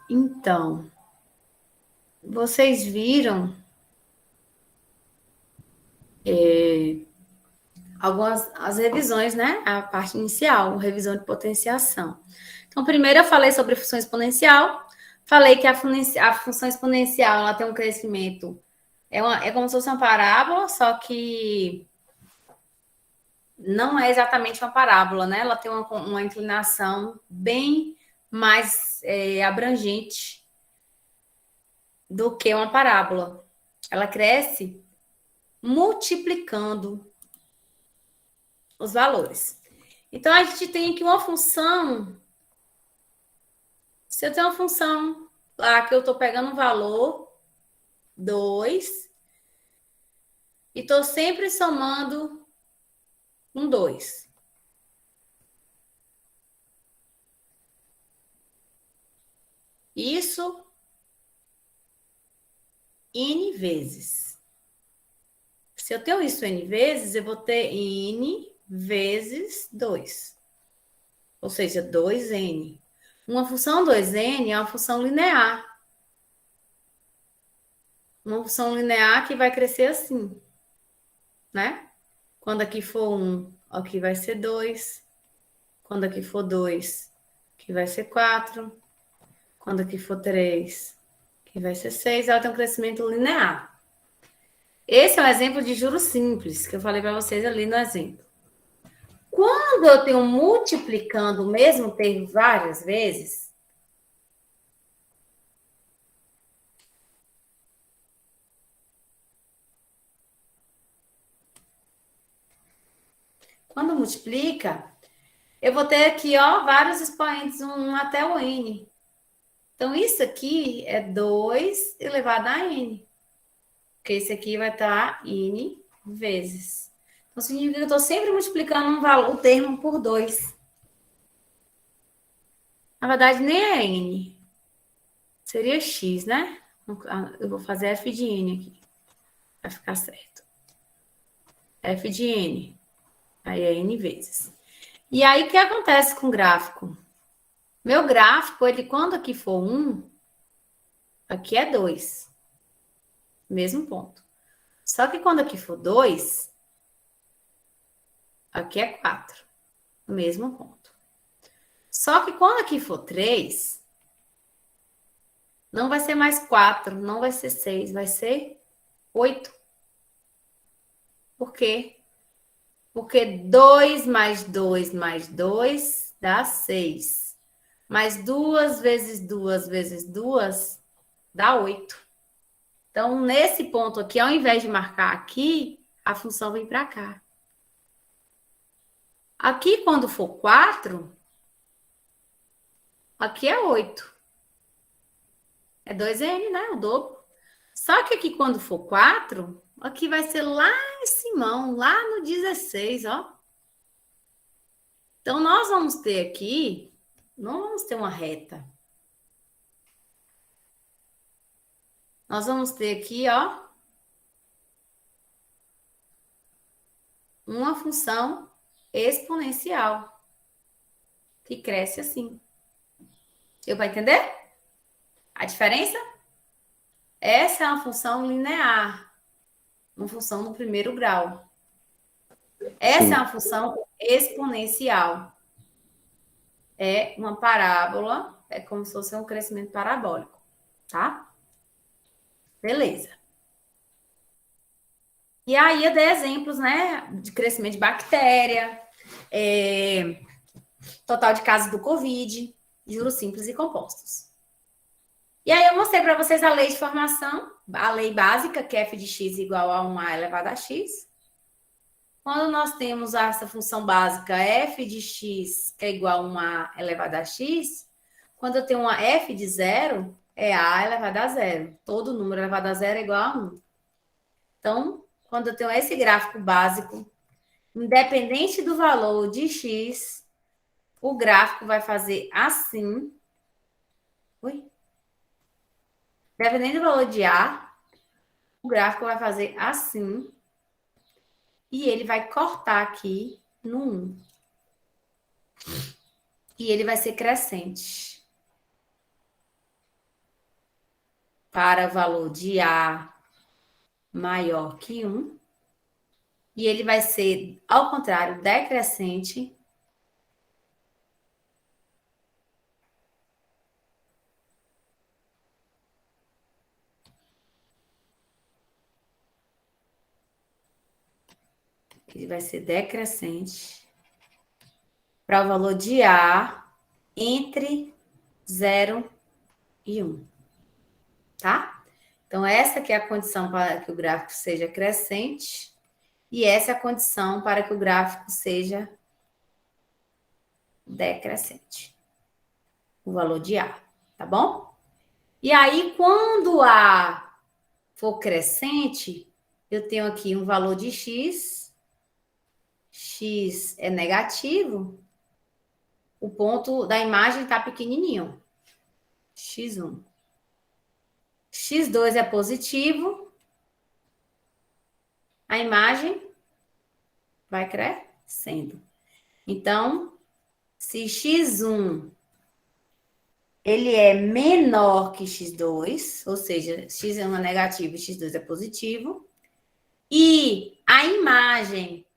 Então, vocês viram algumas as revisões, né? A parte inicial, revisão de potenciação. Então, primeiro eu falei sobre a função exponencial, falei que a função exponencial ela tem um crescimento, é como se fosse uma parábola, só que não é exatamente uma parábola, né? Ela tem uma inclinação bem mais abrangente do que uma parábola. Ela cresce multiplicando os valores. Então, a gente tem aqui uma função. Se eu tenho uma função lá que eu estou pegando um valor 2 e estou sempre somando um 2. Isso N vezes. Se eu tenho isso N vezes, eu vou ter N vezes 2. Ou seja, 2N. Uma função 2N é uma função linear. Uma função linear que vai crescer assim, né? Quando aqui for 1, aqui vai ser 2. Quando aqui for 2, aqui vai ser 4. Quando aqui for 3, aqui vai ser 6. Ela tem um crescimento linear. Esse é um exemplo de juros simples, que eu falei para vocês ali no exemplo. Quando eu tenho multiplicando o mesmo termo várias vezes, quando multiplica, eu vou ter aqui, ó, vários expoentes, 1 até o n. Então, isso aqui é 2 elevado a n. Porque esse aqui vai estar n vezes. Então, significa que eu estou sempre multiplicando um valor, o termo por 2. Na verdade, nem é n. Seria x, né? Eu vou fazer f de n aqui. Vai ficar certo. F de n. Aí é n vezes. E aí, o que acontece com o gráfico? Meu gráfico, ele quando aqui for 1, aqui é 2. Mesmo ponto. Só que quando aqui for 2, aqui é 4. Mesmo ponto. Só que quando aqui for 3, não vai ser mais 4, não vai ser 6, vai ser 8. Por quê? Porque 2 mais 2 mais 2 dá 6. Mais 2 vezes 2 vezes 2 dá 8. Então, nesse ponto aqui, ao invés de marcar aqui, a função vem para cá. Aqui, quando for 4, aqui é 8. É 2n, né? O dobro. Só que aqui, quando for 4, aqui vai ser lá em cima, lá no 16, ó. Então, nós vamos ter aqui, não vamos ter uma reta. Nós vamos ter aqui, ó, uma função exponencial que cresce assim. Deu para entender a diferença? Essa é uma função linear, uma função no primeiro grau. Essa Sim. é uma função exponencial. É uma parábola, é como se fosse um crescimento parabólico, tá? Beleza. E aí eu dei exemplos, né, de crescimento de bactéria, total de casos do Covid, juros simples e compostos. E aí eu mostrei para vocês a lei de formação, a lei básica, que é f de x igual a 1a elevado a x. Quando nós temos essa função básica f de x, que é igual a 1a elevado a x, quando eu tenho uma f de zero, é a elevado a zero. Todo número elevado a zero é igual a 1. Então, quando eu tenho esse gráfico básico, independente do valor de x, o gráfico vai fazer assim. Oi? Independente do valor de A, o gráfico vai fazer assim. E ele vai cortar aqui no 1. E ele vai ser crescente. para o valor de A maior que 1. E ele vai ser, ao contrário, decrescente ele vai ser decrescente para o valor de A entre 0 e 1. Tá? Então, essa que é a condição para que o gráfico seja crescente e essa é a condição para que o gráfico seja decrescente. O valor de A, tá bom? E aí, quando A for crescente, eu tenho aqui um valor de X é negativo, o ponto da imagem está pequenininho, x1. x2 é positivo, a imagem vai crescendo. Então, se x1 ele é menor que x2, ou seja, x1 é negativo e x2 é positivo, e a imagem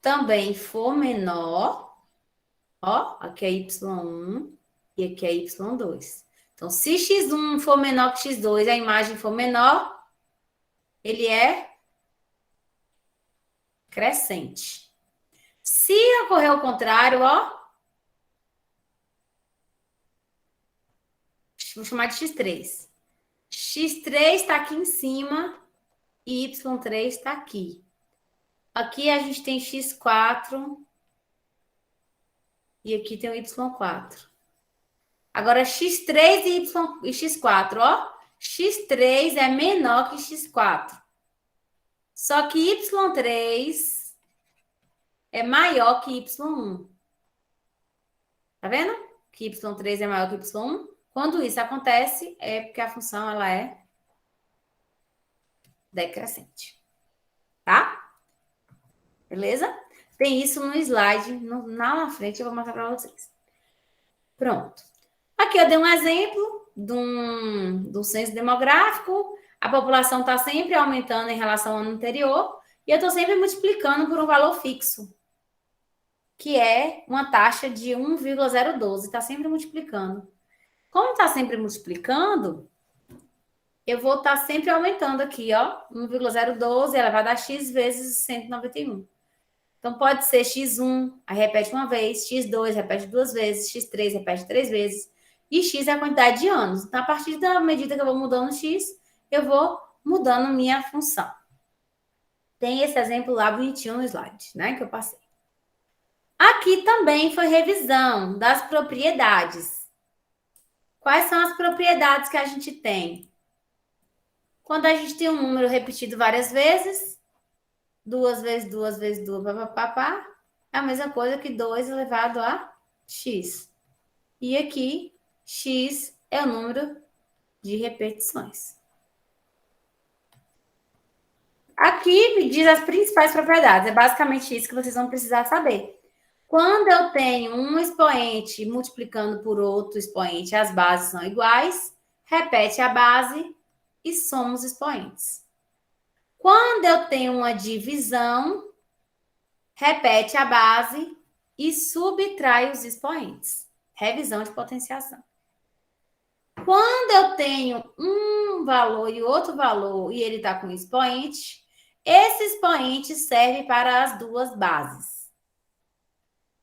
também for menor, ó, aqui é y1 e aqui é y2. Então, se x1 for menor que x2 e a imagem for menor, ele é crescente. Se ocorrer o contrário, ó, vou chamar de x3. x3 está aqui em cima e y3 está aqui. Aqui a gente tem x4 e aqui tem o y4. Agora, x3 e x4, ó. x3 é menor que x4. Só que y3 é maior que y1. Tá vendo? Que y3 é maior que y1. Quando isso acontece, é porque a função ela é decrescente. Tá? Beleza? Tem isso no slide, lá na frente eu vou mostrar para vocês. Pronto. Aqui eu dei um exemplo de um censo demográfico. A população está sempre aumentando em relação ao ano anterior e eu estou sempre multiplicando por um valor fixo, que é uma taxa de 1,012. Está sempre multiplicando. Como está sempre multiplicando, eu vou estar sempre aumentando aqui, ó. 1,012 elevado a x vezes 191. Então, pode ser x1, aí repete uma vez, x2 repete duas vezes, x3 repete três vezes, e x é a quantidade de anos. Então, a partir da medida que eu vou mudando x, eu vou mudando minha função. Tem esse exemplo lá bonitinho no slide, né, que eu passei. Aqui também foi revisão das propriedades. Quais são as propriedades que a gente tem? Quando a gente tem um número repetido várias vezes, duas vezes, papapá, é a mesma coisa que 2 elevado a x. E aqui, x é o número de repetições. Aqui me diz as principais propriedades. É basicamente isso que vocês vão precisar saber. Quando eu tenho um expoente multiplicando por outro expoente, as bases são iguais, repete a base e soma os expoentes. Quando eu tenho uma divisão, repete a base e subtrai os expoentes. Revisão de potenciação. Quando eu tenho um valor e outro valor e ele está com expoente, esse expoente serve para as duas bases.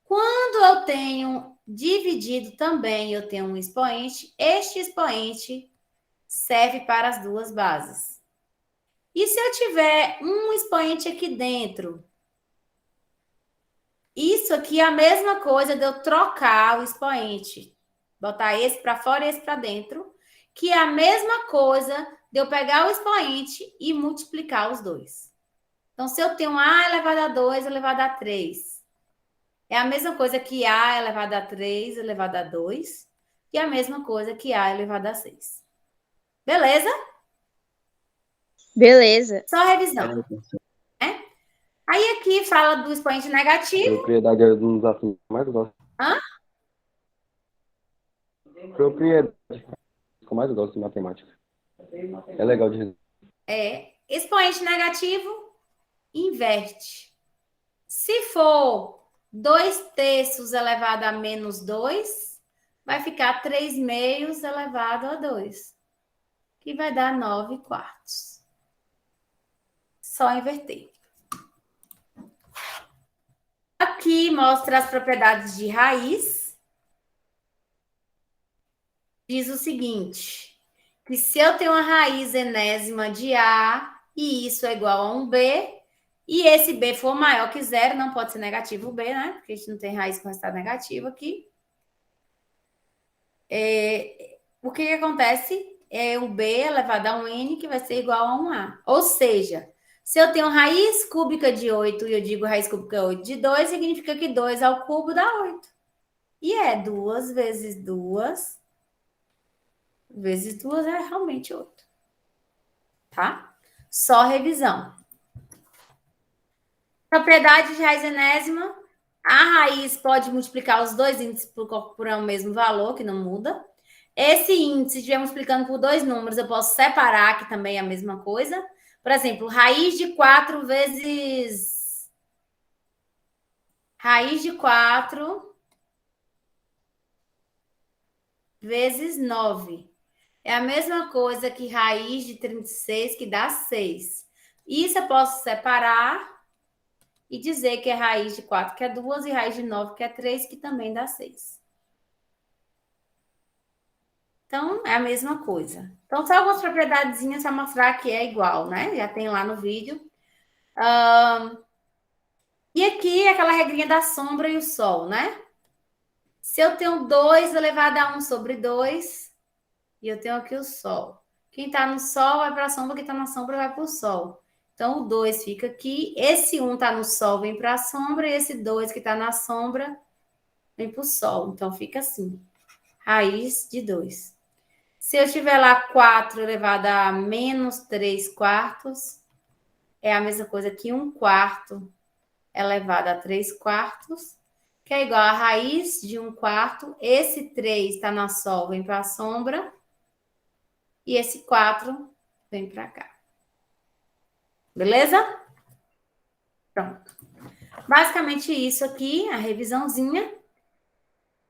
Quando eu tenho dividido também, eu tenho um expoente, este expoente serve para as duas bases. E se eu tiver um expoente aqui dentro? Isso aqui é a mesma coisa de eu trocar o expoente. Botar esse para fora e esse para dentro. Que é a mesma coisa de eu pegar o expoente e multiplicar os dois. Então, se eu tenho A elevado a 2 elevado a 3, é a mesma coisa que A elevado a 3 elevado a 2, e a mesma coisa que A elevado a 6. Beleza? Beleza. Só revisão. Aí aqui fala do expoente negativo. Propriedade é um dos assuntos mais gosto. Hã? Propriedade. Que eu mais gosto de matemática. É legal de resolver. Expoente negativo, inverte. Se for 2 terços elevado a menos 2, vai ficar 3 meios elevado a 2, que vai dar 9 quartos. Só inverter. Aqui mostra as propriedades de raiz. Diz o seguinte, que se eu tenho uma raiz enésima de A e isso é igual a um B, e esse B for maior que zero, não pode ser negativo B, né? Porque a gente não tem raiz com resultado negativo aqui. O que acontece? É o B elevado a um N, que vai ser igual a um A. Ou seja, se eu tenho raiz cúbica de 8 e eu digo raiz cúbica 8 de 2, significa que 2 ao cubo dá 8. E 2 vezes 2 vezes 2 é realmente 8. Tá? Só revisão. Propriedade de raiz enésima. A raiz pode multiplicar os dois índices por um mesmo valor, que não muda. Esse índice, se estiver multiplicando por 2 números, eu posso separar, que também é a mesma coisa. Por exemplo, raiz de 4 vezes... Raiz de 4 vezes 9. É a mesma coisa que raiz de 36, que dá 6. Isso eu posso separar e dizer que é raiz de 4, que é 2, e raiz de 9, que é 3, que também dá 6. Então, é a mesma coisa. Então, só algumas propriedadezinhas para mostrar que é igual, né? Já tem lá no vídeo. E aqui, aquela regrinha da sombra e o sol, né? Se eu tenho 2 elevado a 1 sobre 2, e eu tenho aqui o sol. Quem está no sol vai para a sombra, quem está na sombra vai para o sol. Então, o 2 fica aqui. Esse 1 está no sol, vem para a sombra, e esse 2 que está na sombra vem para o sol. Então, fica assim. Raiz de 2. Se eu tiver lá 4 elevado a menos 3 quartos, é a mesma coisa que 1 quarto elevado a 3 quartos, que é igual a raiz de 1 quarto. Esse 3 está na sol, vem para a sombra. E esse 4 vem para cá. Beleza? Pronto. Basicamente isso aqui, a revisãozinha.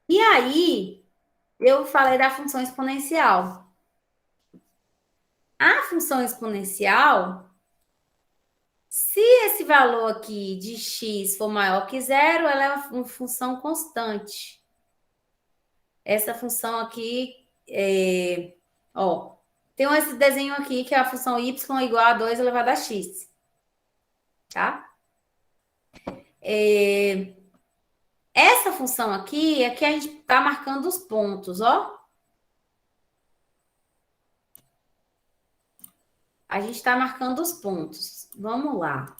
E aí, eu falei da função exponencial. A função exponencial, se esse valor aqui de x for maior que zero, ela é uma função constante. Essa função aqui, tem esse desenho aqui que é a função y igual a 2 elevado a x. Tá? Essa função aqui é que a gente está marcando os pontos, ó. A gente está marcando os pontos. Vamos lá.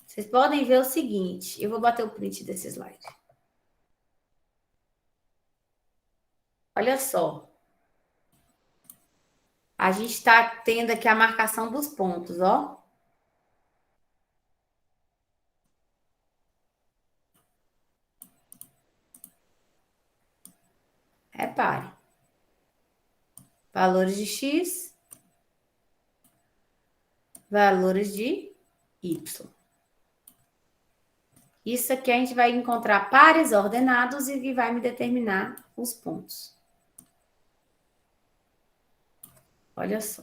Vocês podem ver o seguinte. Eu vou bater o print desse slide. Olha só. A gente está tendo aqui a marcação dos pontos, ó. Repare. Valores de x, valores de y. Isso aqui a gente vai encontrar pares ordenados e que vai me determinar os pontos. Olha só.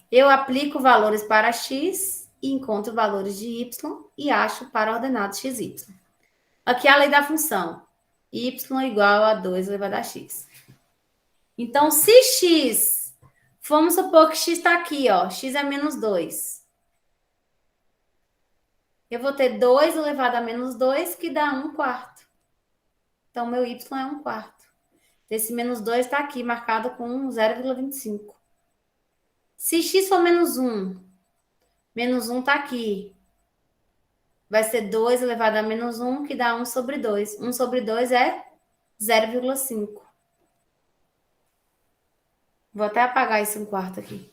Eu aplico valores para x e encontro valores de y e acho para ordenado xy. Aqui é a lei da função. Y igual a 2 elevado a x. Então, se x, vamos supor que x está aqui, ó. X é menos 2. Eu vou ter 2 elevado a menos 2, que dá 1 quarto. Então, meu y é 1 quarto. Esse menos 2 está aqui, marcado com 0,25. Se x for menos 1 está aqui. Vai ser 2 elevado a menos 1, que dá 1 sobre 2. 1 sobre 2 é 0,5. Vou até apagar esse 1 quarto aqui.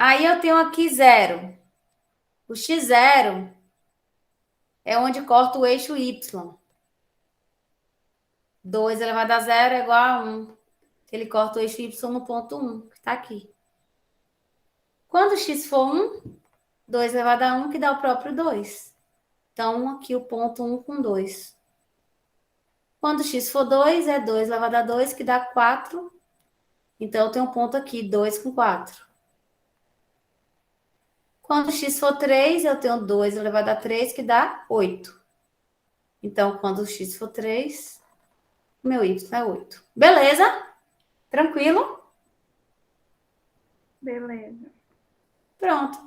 Aí eu tenho aqui 0. O x0 é onde corta o eixo y. 2 elevado a 0 é igual a 1. Ele corta o eixo y no ponto 1, que está aqui. Quando x for 1, 2 elevado a 1, que dá o próprio 2. Então, aqui o ponto 1 com 2. Quando x for 2, é 2 elevado a 2, que dá 4. Então, eu tenho um ponto aqui, 2 com 4. Quando x for 3, eu tenho 2 elevado a 3, que dá 8. Então, quando x for 3, meu y é 8. Beleza? Tranquilo? Beleza. Pronto.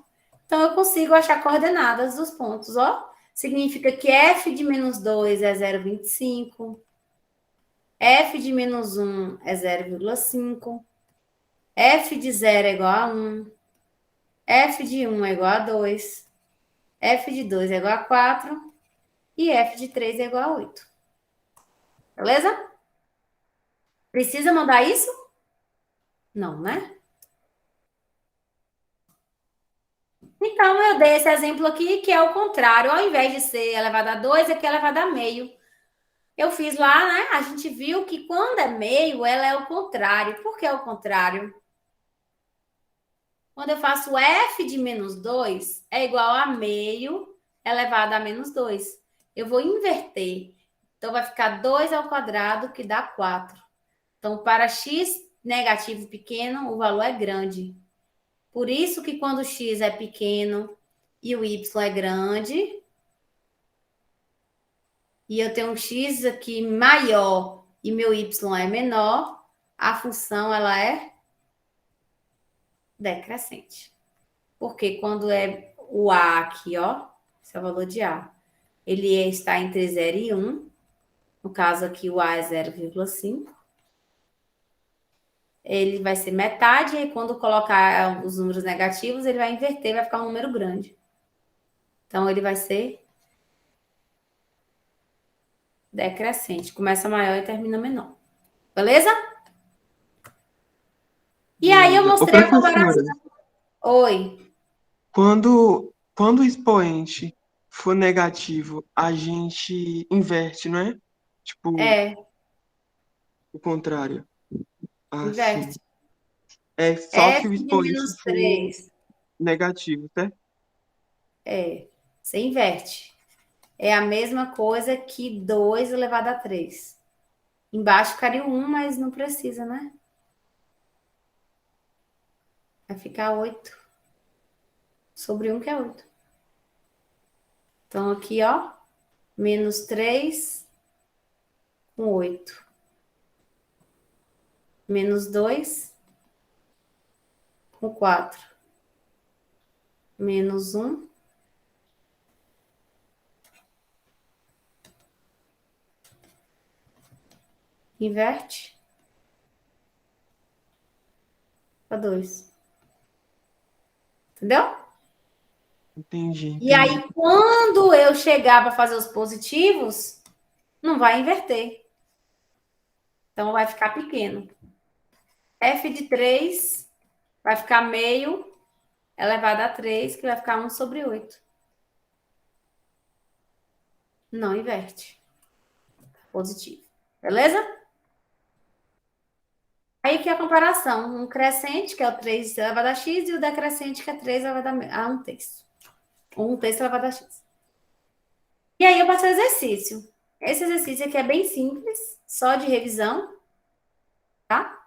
Então, eu consigo achar coordenadas dos pontos, ó. Significa que f de menos 2 é 0,25. F de menos 1 é 0,5. F de 0 é igual a 1. F de 1 é igual a 2. F de 2 é igual a 4. E F de 3 é igual a 8. Beleza? Precisa mandar isso? Não, né? Então, eu dei esse exemplo aqui, que é o contrário. Ao invés de ser elevado a 2, aqui é elevado a meio. Eu fiz lá, né? A gente viu que quando é meio, ela é o contrário. Por que é o contrário? Quando eu faço f de menos 2, é igual a meio elevado a menos 2. Eu vou inverter. Então, vai ficar 2 ao quadrado, que dá 4. Então, para x negativo pequeno, o valor é grande. Por isso que quando o x é pequeno e o y é grande, e eu tenho um x aqui maior e meu y é menor, a função ela é decrescente. Porque quando é o a aqui, ó, esse é o valor de a, ele está entre 0 e 1, no caso aqui o a é 0,5, ele vai ser metade, e quando colocar os números negativos, ele vai inverter, vai ficar um número grande. Então, ele vai ser decrescente. Começa maior e termina menor. Beleza? E aí eu Beleza. Ô, mostrei a professora, comparação. Oi. quando o expoente for negativo, a gente inverte, não é? Tipo, É, o contrário. Ah, sim. inverte. É só se F o de expoente menos for 3. negativo, certo? É, você inverte. É a mesma coisa que 2 elevado a 3. Embaixo ficaria o 1, mas não precisa, né? Vai ficar 8 sobre 1, que é 8. Então, aqui, ó, menos 3 com 8. Menos 2 com 4. Menos 1. Inverte para 2. Entendeu? Entendi, E entendi. aí, quando eu chegar para fazer os positivos, não vai inverter. Então, vai ficar pequeno. F de 3 vai ficar meio elevado a 3, que vai ficar 1 sobre 8. Não inverte. Positivo. Beleza? Aí que é a comparação. Um crescente, que é o 3 elevado a x, e o decrescente, que é 3 elevado a 1 terço. Ou 1 terço elevado a x. E aí eu passo o exercício. Esse exercício aqui é bem simples, só de revisão, tá?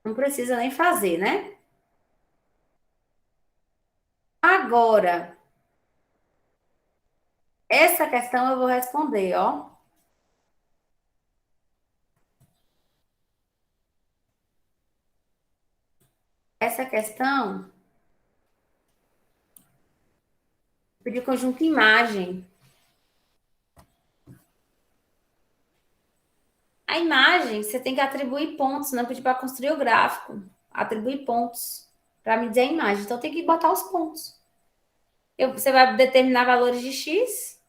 Não precisa nem fazer, né? Agora, essa questão eu vou responder, ó. Essa questão, pedir conjunto imagem. A imagem, você tem que atribuir pontos, não pedir para construir o gráfico. Atribuir pontos para me dizer a imagem. Então, tem que botar os pontos. Você vai determinar valores de x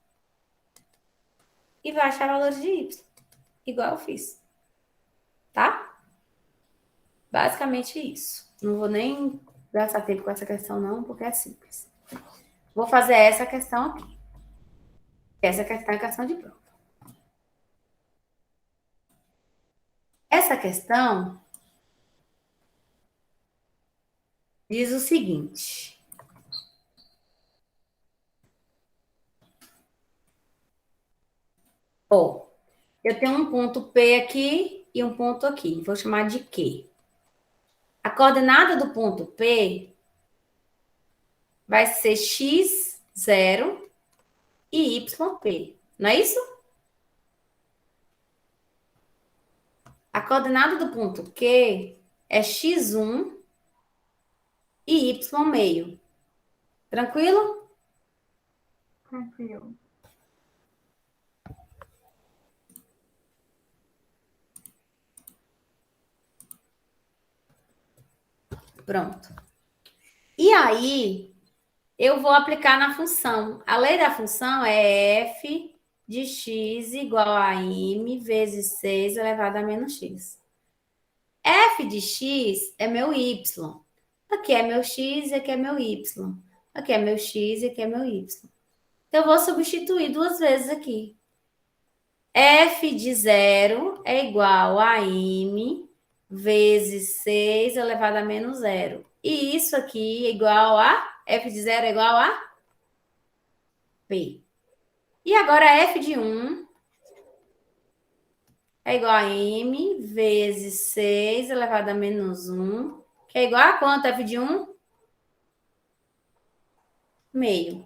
e vai achar valores de y. Igual eu fiz. Tá? Basicamente isso. Não vou nem gastar tempo com essa questão não, porque é simples. Vou fazer essa questão aqui. Essa questão é questão de prova. Essa questão diz o seguinte. Ó, eu tenho um ponto P aqui e um ponto aqui. Vou chamar de Q. A coordenada do ponto P vai ser x0 e yp. Não é isso? A coordenada do ponto Q é x1 e y meio. Tranquilo? Tranquilo. Pronto. E aí, eu vou aplicar na função. A lei da função é f de x igual a m vezes 6 elevado a menos x. F de x é meu y. Aqui é meu x e aqui é meu y. Aqui é meu x e aqui é meu y. Então, eu vou substituir duas vezes aqui. F de 0 é igual a m vezes 6 elevado a menos 0. E isso aqui é igual a... F de 0 é igual a P. E agora F de 1 é igual a m vezes 6 elevado a menos 1, que é igual a quanto, F de 1? Meio.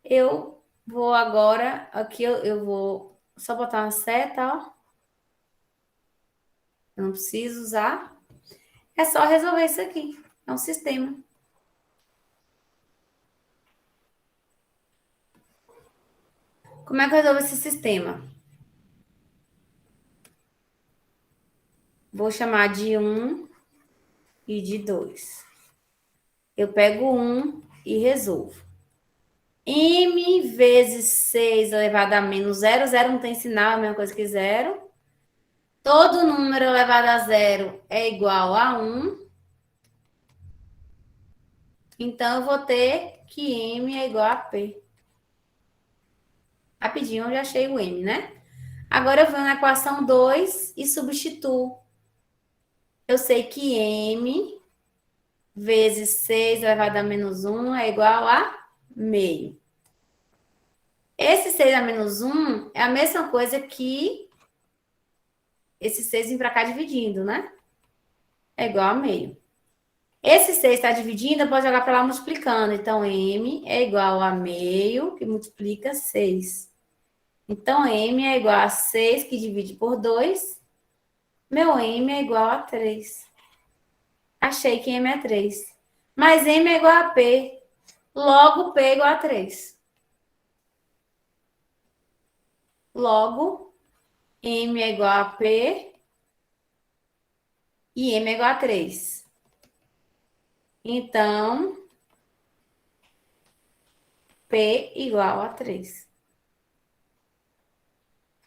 Eu vou agora, aqui eu vou só botar uma seta, ó. Eu não preciso usar. É só resolver isso aqui. É um sistema. Como é que eu resolvo esse sistema? Vou chamar de 1 e de 2. Eu pego 1 e resolvo. M vezes 6 elevado a menos 0. 0 não tem sinal, é a mesma coisa que 0. Todo número elevado a 0 é igual a 1. Então, eu vou ter que M é igual a P. Rapidinho, eu já achei o M, né? Agora, eu venho na equação 2 e substituo. Eu sei que M vezes 6 elevado a menos 1 é igual a meio. Esse 6 a menos 1 é a mesma coisa que esse 6 vir para cá dividindo, né? É igual a meio. Esse 6 está dividindo, eu posso jogar para lá multiplicando. Então, M é igual a meio, que multiplica 6. Então, M é igual a 6, que divide por 2. Meu M é igual a 3. Achei que M é 3. Mas M é igual a P. Logo, P é igual a 3. Logo, M é igual a P e M é igual a 3. Então, P igual a 3.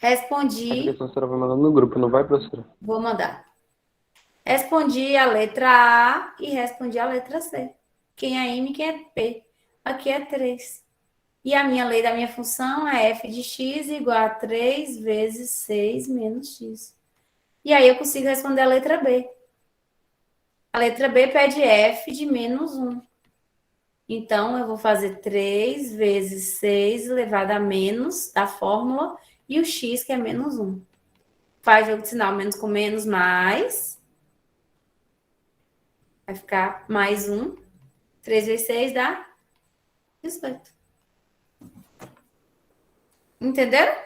Essa Respondi. questão a senhora vai mandando no grupo, não vai, professora? Vou mandar. Respondi a letra A e respondi a letra C. Quem é M, quem é P. Aqui é 3. E a minha lei da minha função é f de x igual a 3 vezes 6 menos x. E aí eu consigo responder a letra B. A letra B pede f de menos 1. Então, eu vou fazer 3 vezes 6 elevado a menos da fórmula e o x, que é menos 1. Faz jogo de sinal, menos com menos, mais. Vai ficar mais 1. 3 vezes 6 dá 18. Entenderam?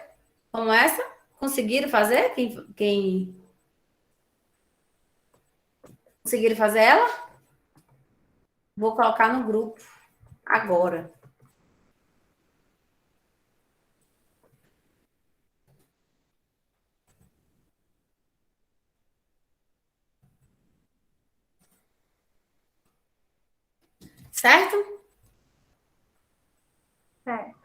Como essa? Conseguiram fazer? Quem conseguiram fazer ela? Vou colocar no grupo agora. Certo? Certo.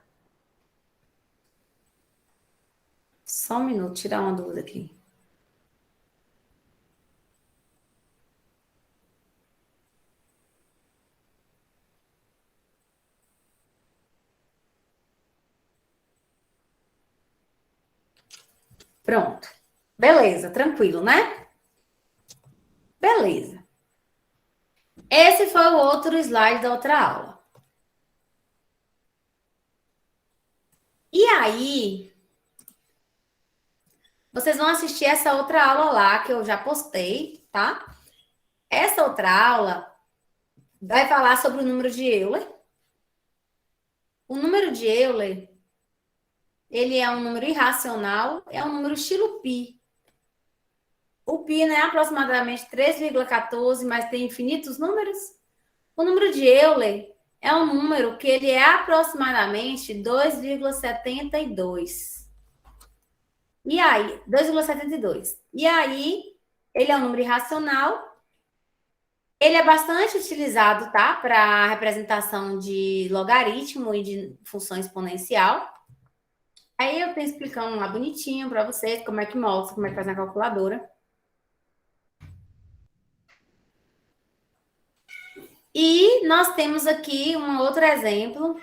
Só um minuto, tirar uma dúvida aqui. Pronto. Beleza, tranquilo, né? Beleza. Esse foi o outro slide da outra aula. E aí, vocês vão assistir essa outra aula lá, que eu já postei, tá? Essa outra aula vai falar sobre o número de Euler. O número de Euler, ele é um número irracional, é um número estilo π. O π, né, é aproximadamente 3,14, mas tem infinitos números. O número de Euler é um número que ele é aproximadamente 2,72. E aí, 2,72. E aí, ele é um número irracional. Ele é bastante utilizado, tá? Para representação de logaritmo e de função exponencial. Aí eu tenho explicando lá bonitinho para vocês como é que mostra, como é que faz na calculadora. E nós temos aqui um outro exemplo.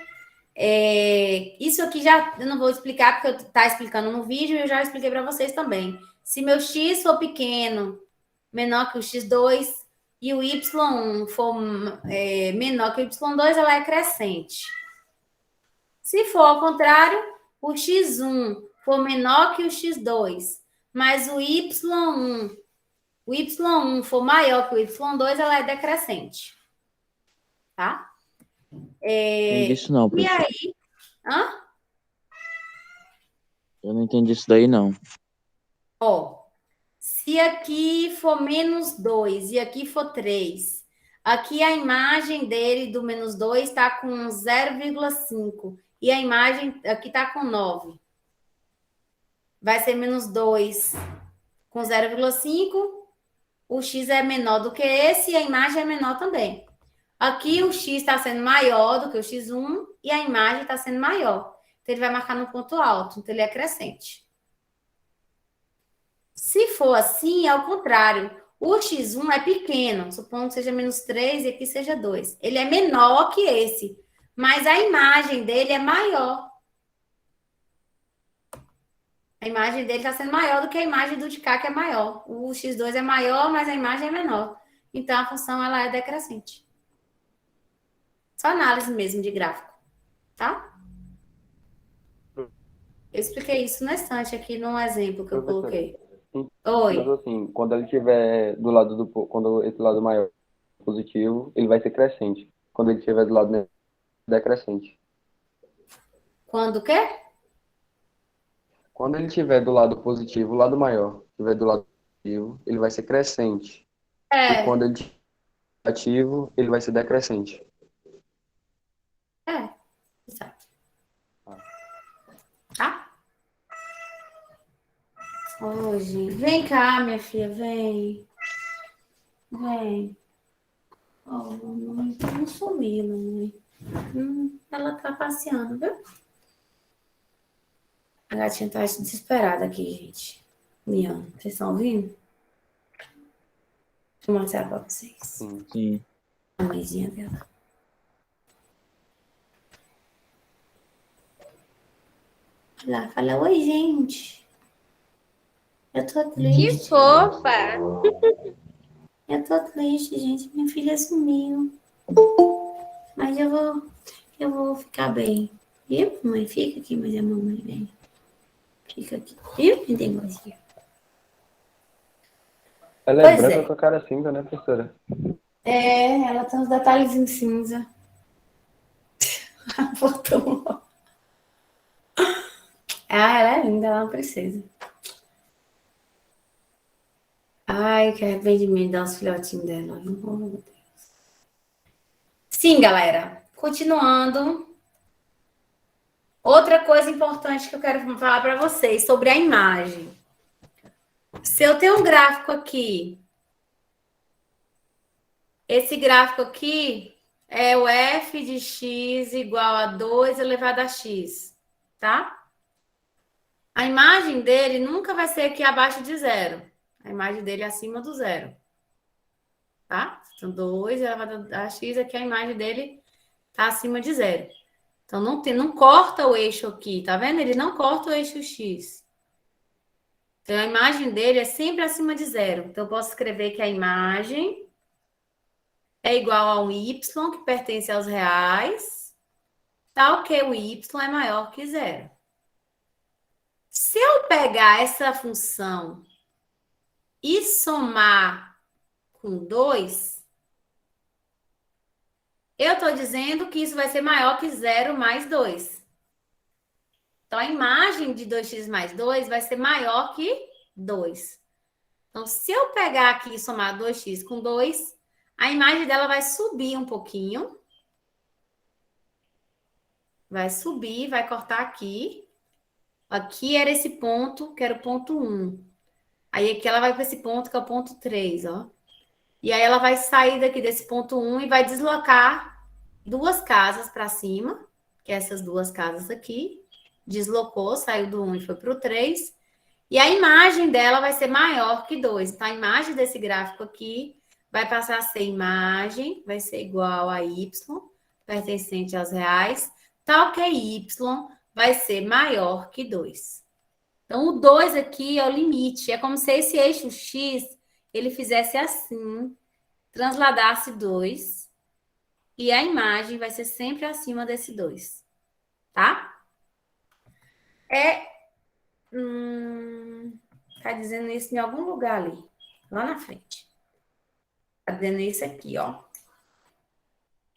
Isso aqui já eu não vou explicar, porque eu tá explicando no vídeo e eu já expliquei para vocês também. Se meu x for pequeno, menor que o x2, e o y1 for menor que o y2, ela é crescente. Se for ao contrário, o x1 for menor que o x2, mas o y1 for maior que o y2, ela é decrescente. Tá? Entendi isso não, E professor. aí? Hã? Eu não entendi isso daí, não. Ó, se aqui for menos 2 e aqui for 3, aqui a imagem dele do menos 2 está com 0,5 e a imagem aqui está com 9. Vai ser menos 2 com 0,5, o x é menor do que esse e a imagem é menor também. Aqui o x está sendo maior do que o x1 e a imagem está sendo maior. Então, ele vai marcar no ponto alto, então ele é crescente. Se for assim, é o contrário. O x1 é pequeno, supondo que seja menos 3 e aqui seja 2. Ele é menor que esse, mas a imagem dele é maior. A imagem dele está sendo maior do que a imagem do de cá, que é maior. O x2 é maior, mas a imagem é menor. Então, a função ela é decrescente. Só análise mesmo de gráfico, tá? Eu expliquei isso na estante aqui no exemplo que eu coloquei. Oi. Mas assim, quando ele estiver do lado quando esse lado maior positivo, ele vai ser crescente. Quando ele estiver do lado decrescente. Quando o quê? Quando ele estiver do lado positivo, o lado maior estiver do lado positivo, ele vai ser crescente. E quando ele estiver negativo, ele vai ser decrescente. Exato. Tá? Hoje. Vem cá, minha filha, vem. Vem. Oh, mamãe, não sumiu, mamãe. Ela tá passeando, viu? A gatinha tá desesperada aqui, gente. Miando. Vocês estão ouvindo? Deixa eu mostrar pra vocês. Sim. A mãezinha dela. Olha lá, fala, oi, gente. Eu tô triste. Que fofa! Eu tô triste, gente. Minha filha sumiu. Mas eu vou ficar bem. Viu, mamãe? Fica aqui, mas a mamãe vem. Fica aqui. Viu, minha teimosia? Ela é branca com a cara cinza, né, professora? Ela tem uns detalhes em cinza. Voltou. Ela é linda, ela é uma princesa. Ai, que arrependimento dar os filhotinhos dela. Oh, meu Deus. Sim, galera. Continuando. Outra coisa importante que eu quero falar para vocês sobre a imagem. Se eu tenho um gráfico aqui, esse gráfico aqui é o f de x igual a 2 elevado a x, tá? A imagem dele nunca vai ser aqui abaixo de zero. A imagem dele é acima do zero. Tá? Então, 2 elevado a x, aqui a imagem dele tá acima de zero. Então, não corta o eixo aqui, tá vendo? Ele não corta o eixo x. Então, a imagem dele é sempre acima de zero. Então, eu posso escrever que a imagem é igual a um y que pertence aos reais, tal que o y é maior que zero. Se eu pegar essa função e somar com 2, eu estou dizendo que isso vai ser maior que 0 mais 2. Então, a imagem de 2x mais 2 vai ser maior que 2. Então, se eu pegar aqui e somar 2x com 2, a imagem dela vai subir um pouquinho. Vai subir, vai cortar aqui. Aqui era esse ponto, que era o ponto 1. Aí aqui ela vai para esse ponto, que é o ponto 3, ó. E aí ela vai sair daqui desse ponto 1 e vai deslocar 2 casas para cima, que é essas 2 casas aqui. Deslocou, saiu do 1 e foi para o 3. E a imagem dela vai ser maior que 2. Então, a imagem desse gráfico aqui vai passar a ser imagem, vai ser igual a y, pertencente aos reais, tal que y vai ser maior que 2. Então, o 2 aqui é o limite. É como se esse eixo x, ele fizesse assim, transladasse 2, e a imagem vai ser sempre acima desse 2. Tá? Tá dizendo isso em algum lugar ali, lá na frente. Tá dizendo isso aqui, ó.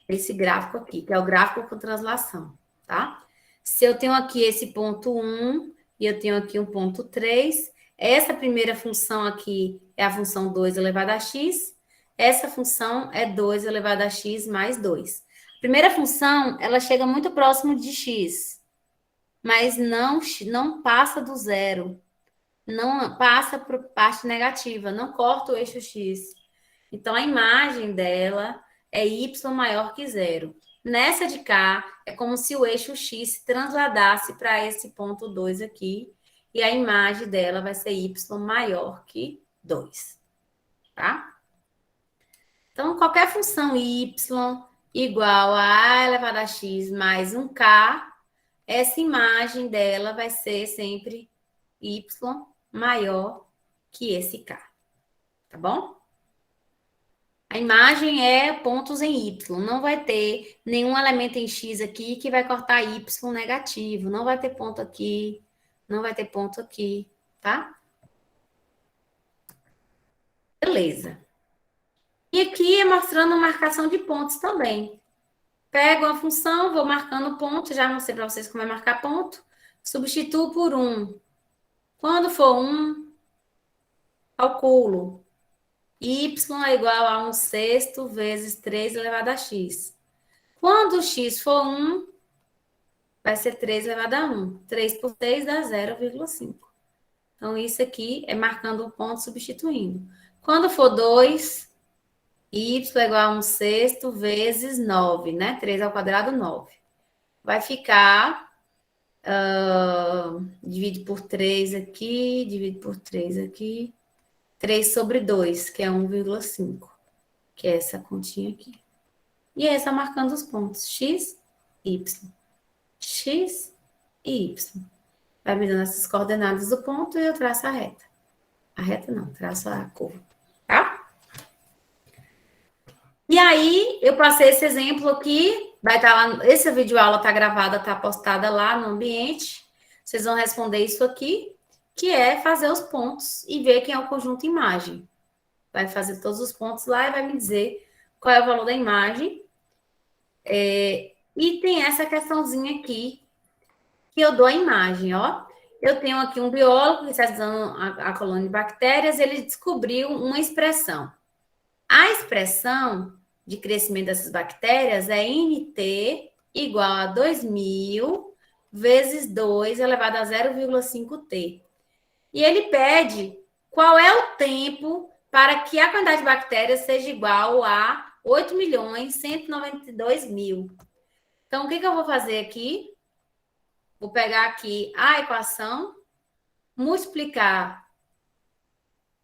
Esse gráfico aqui, que é o gráfico com translação, tá? Se eu tenho aqui esse ponto 1 e eu tenho aqui um ponto 3, essa primeira função aqui é a função 2 elevado a x, essa função é 2 elevado a x mais 2. A primeira função, ela chega muito próximo de x, mas não passa do zero. Não passa para parte negativa, não corta o eixo x. Então, a imagem dela é y maior que zero. Nessa de cá, é como se o eixo x se transladasse para esse ponto 2 aqui, e a imagem dela vai ser y maior que 2. Tá? Então, qualquer função y igual a elevado a x mais 1k, essa imagem dela vai ser sempre y maior que esse k. Tá bom? A imagem é pontos em y. Não vai ter nenhum elemento em x aqui que vai cortar y negativo. Não vai ter ponto aqui. Não vai ter ponto aqui. Tá? Beleza. E aqui é mostrando marcação de pontos também. Pego a função, vou marcando ponto. Já mostrei para vocês como é marcar ponto. Substituo por 1. Quando for 1, calculo. Y é igual a 1 sexto vezes 3 elevado a x. Quando x for 1, vai ser 3 elevado a 1. 3 por 3 dá 0,5. Então, isso aqui é marcando um ponto, substituindo. Quando for 2, y é igual a 1 sexto vezes 9, né? 3 ao quadrado, 9. Vai ficar... divide por 3 aqui, divide por 3 aqui. 3 sobre 2, que é 1,5, que é essa continha aqui. E essa marcando os pontos, x, y. X e y. Vai me dando essas coordenadas do ponto e eu traço a reta. A reta não, traço a curva, tá? E aí, eu passei esse exemplo aqui, vai estar lá, essa videoaula está gravada, está postada lá no ambiente. Vocês vão responder isso aqui, que é fazer os pontos e ver quem é o conjunto imagem. Vai fazer todos os pontos lá e vai me dizer qual é o valor da imagem. E tem essa questãozinha aqui, que eu dou a imagem, ó. Eu tenho aqui um biólogo que está estudando a colônia de bactérias, ele descobriu uma expressão. A expressão de crescimento dessas bactérias é NT igual a 2000 vezes 2 elevado a 0,5T. E ele pede qual é o tempo para que a quantidade de bactérias seja igual a 8.192.000. Então, o que eu vou fazer aqui? Vou pegar aqui a equação, multiplicar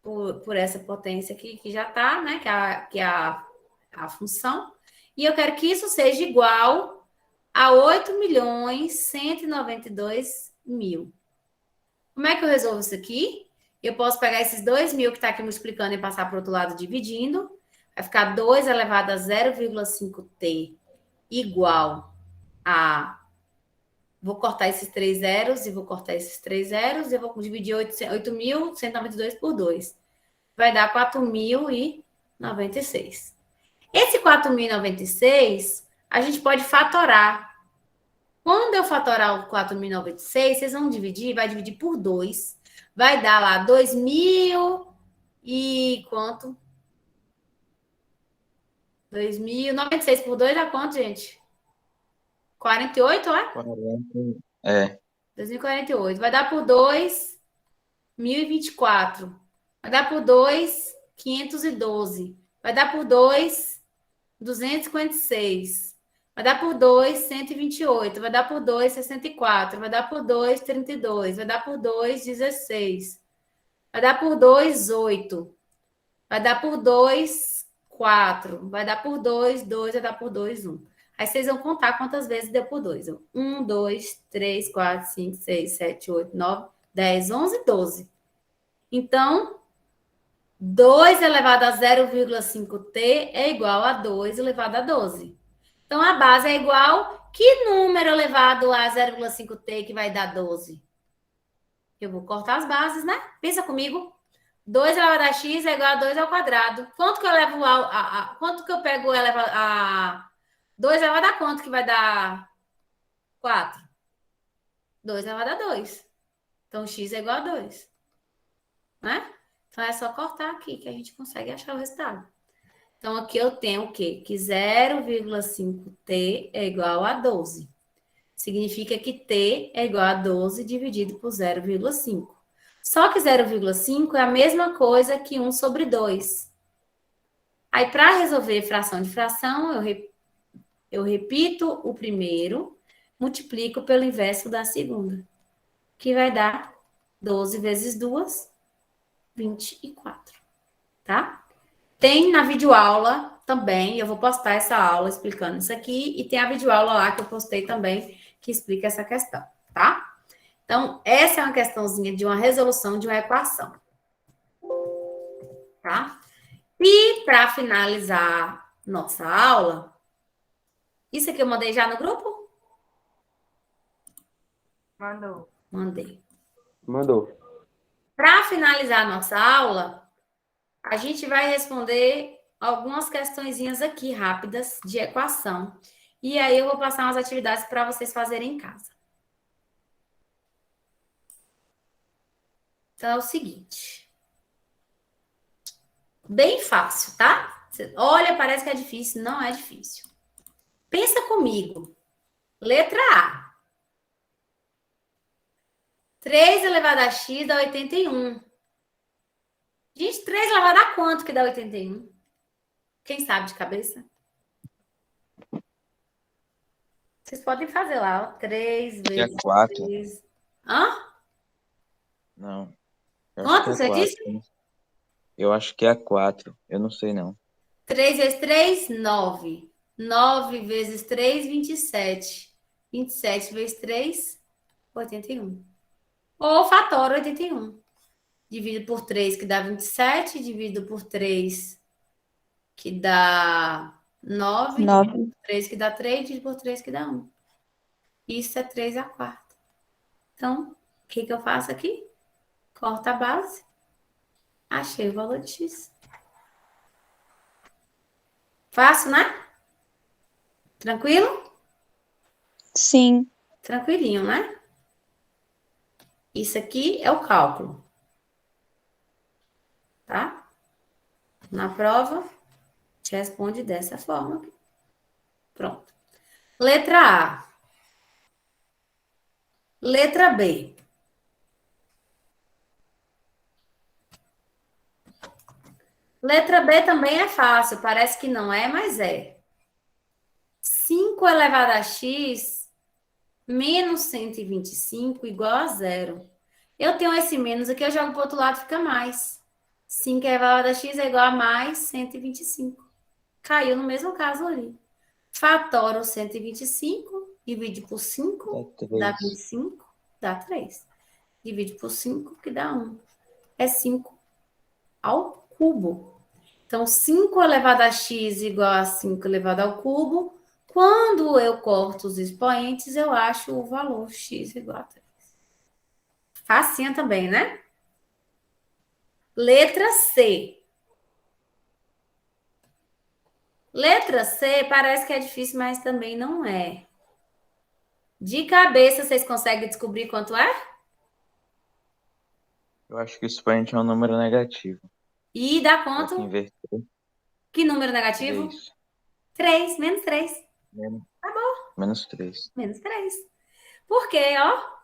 por essa potência aqui, que já está, né? Que é a função. E eu quero que isso seja igual a 8.192.000. Como é que eu resolvo isso aqui? Eu posso pegar esses 2.000 que está aqui multiplicando e passar para o outro lado dividindo. Vai ficar 2 elevado a 0,5t igual a... Vou cortar esses 3 zeros e vou cortar esses 3 zeros. Eu vou dividir 8.192 por 2. Vai dar 4.096. Esse 4.096, a gente pode fatorar. Quando eu fatorar o 4.096, vocês vão dividir, vai dividir por 2. Vai dar lá 2.000 e quanto? 2.096 por 2 dá quanto, gente? 48, é? 40. É. 2.048. Vai dar por 2, 1.024. Vai dar por 2, 512. Vai dar por 2, 256. Vai dar por 2, 128. Vai dar por 2, 64. Vai dar por 2, 32. Vai dar por 2, 16. Vai dar por 2, 8. Vai dar por 2, 4. Vai dar por 2, 2. Vai dar por 2, 1. Aí vocês vão contar quantas vezes deu por 2. 1, 2, 3, 4, 5, 6, 7, 8, 9, 10, 11, 12. Então, 2 elevado a 0,5t é igual a 2 elevado a 12. Então, a base é igual... Que número elevado a 0,5t que vai dar 12? Eu vou cortar as bases, né? Pensa comigo. 2 elevado a x é igual a 2 ao quadrado. Quanto que eu levo quanto que eu pego a 2 elevado a quanto que vai dar 4? 2 elevado a 2. Então, x é igual a 2. Né? Então, é só cortar aqui que a gente consegue achar o resultado. Então, aqui eu tenho o quê? Que 0,5t é igual a 12. Significa que t é igual a 12 dividido por 0,5. Só que 0,5 é a mesma coisa que 1 sobre 2. Aí, para resolver fração de fração, eu repito o primeiro, multiplico pelo inverso da segunda, que vai dar 12 vezes 2, 24. Tá? Tem na videoaula também, eu vou postar essa aula explicando isso aqui, e tem a videoaula lá que eu postei também, que explica essa questão, tá? Então, essa é uma questãozinha de uma resolução de uma equação. Tá? E para finalizar nossa aula, isso aqui eu mandei já no grupo? Mandou. Mandei. Mandou. Para finalizar nossa aula, a gente vai responder algumas questõezinhas aqui rápidas de equação. E aí eu vou passar umas atividades para vocês fazerem em casa. Então é o seguinte. Bem fácil, tá? Olha, parece que é difícil. Não é difícil. Pensa comigo. Letra A. 3 elevado a x dá 81. Gente, 3 elevado a quanto que dá 81? Quem sabe de cabeça? Vocês podem fazer lá, ó. 3 vezes 4. 3. Hã? Não. Quanto você disse? Eu acho que é 4. Eu não sei, não. 3 vezes 3, 9. 9 vezes 3, 27. 27 vezes 3, 81. Ou fator 81. Dividido por 3, que dá 27. Dividido por 3, que dá 9. Dividido por 3, que dá 3. Dividido por 3, que dá 1. Isso é 3 a quarta. Então, o que eu faço aqui? Corta a base. Achei o valor de x. Fácil, né? Tranquilo? Sim. Tranquilinho, né? Isso aqui é o cálculo. Tá? Na prova, te responde dessa forma. Pronto. Letra A. Letra B. Letra B também é fácil. Parece que não é, mas é. 5 elevado a x menos 125 igual a 0. Eu tenho esse menos aqui, eu jogo para o outro lado, fica mais. 5 elevado a x é igual a mais 125. Caiu no mesmo caso ali. Fatora o 125, divide por 5, dá 25, dá 3. Divide por 5, que dá 1. é 5 ao cubo. Então, 5 elevado a x igual a 5 elevado ao cubo. Quando eu corto os expoentes, eu acho o valor x igual a 3. Facinha também, né? Letra C. Letra C parece que é difícil, mas também não é. De cabeça, vocês conseguem descobrir quanto é? Eu acho que o expoente é um número negativo. E dá Só que quanto? inverter Que número negativo? 3. 3, menos 3. Menos 3. Menos 3. Por quê, ó?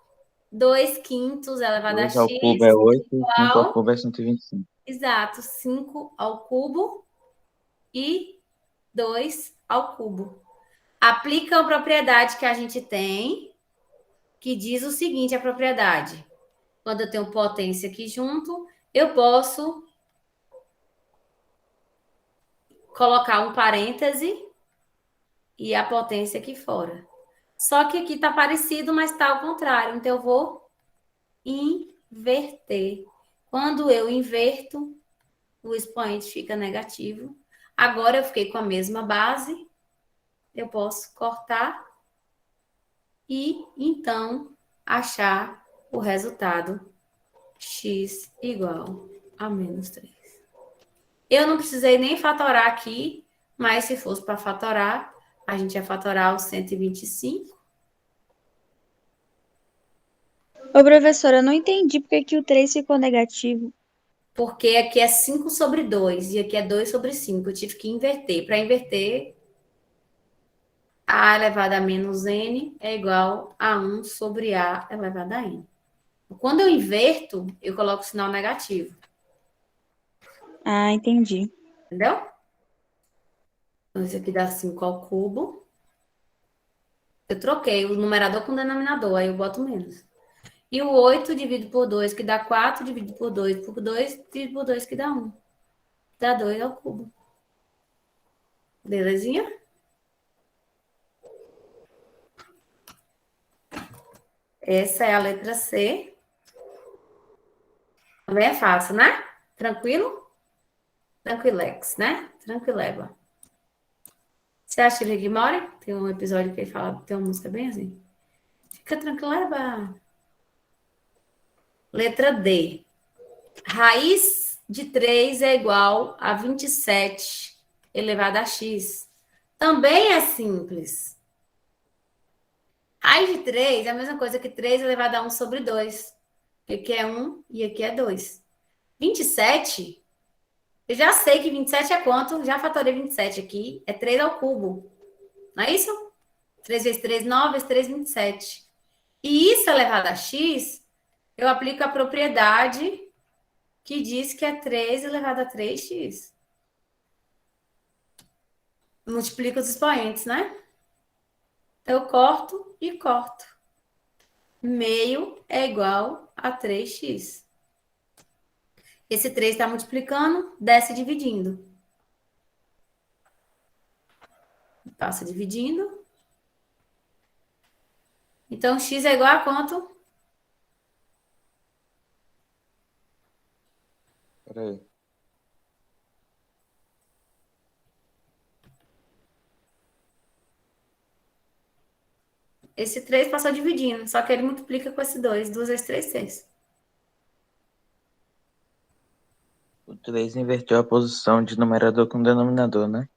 2 quintos elevado a 2 x ao cubo é 8 e 5 ao igual, cubo é 125. exato, 5 ao cubo e 2 ao cubo. Aplica a propriedade que a gente tem, que diz o seguinte, a propriedade. Quando eu tenho potência aqui junto, eu posso colocar um parêntese e a potência aqui fora. Só que aqui está parecido, mas está ao contrário. Então, eu vou inverter. Quando eu inverto, o expoente fica negativo. Agora, eu fiquei com a mesma base. Eu posso cortar e, então, achar o resultado x igual a menos 3. Eu não precisei nem fatorar aqui, mas se fosse para fatorar, a gente ia fatorar o 125. Ô, professora, eu não entendi porque que o 3 ficou negativo. Porque aqui é 5 sobre 2 e aqui é 2 sobre 5. Eu tive que inverter. Para inverter, a elevado a menos n é igual a 1 sobre a elevado a n. Quando eu inverto, eu coloco o sinal negativo. Ah, entendi. Entendeu? Então, isso aqui dá 5 ao cubo. Eu troquei o numerador com o denominador, aí eu boto menos. E o 8 dividido por 2, que dá 4, dividido por 2, dividido por 2, que dá 1. Dá 2 ao cubo. Belezinha? Essa é a letra C. Também é fácil, né? Tranquilo? Tranquilex, né? Tranquileva. Você acha Rick e Morty? Tem um episódio que ele fala, tem uma música bem assim. Fica tranquileva. Letra D. Raiz de 3 é igual a 27 elevado a x. Também é simples. Raiz de 3 é a mesma coisa que 3 elevado a 1 sobre 2. Aqui é 1 e aqui é 2. 27, eu já sei que 27 é quanto? Já fatorei 27 aqui. É 3 ao cubo. Não é isso? 3 vezes 3, 9, vezes 3, 27. E isso elevado a x, eu aplico a propriedade que diz que é 3 elevado a 3x. Multiplico os expoentes, né? Eu corto e corto. Meio é igual a 3x. Esse 3 está multiplicando, desce dividindo. Passa dividindo. Então, x é igual a quanto? Peraí. Esse 3 passou dividindo, só que ele multiplica com esse 2. 2 vezes 3, 6. O 3 inverteu a posição de numerador com denominador, né?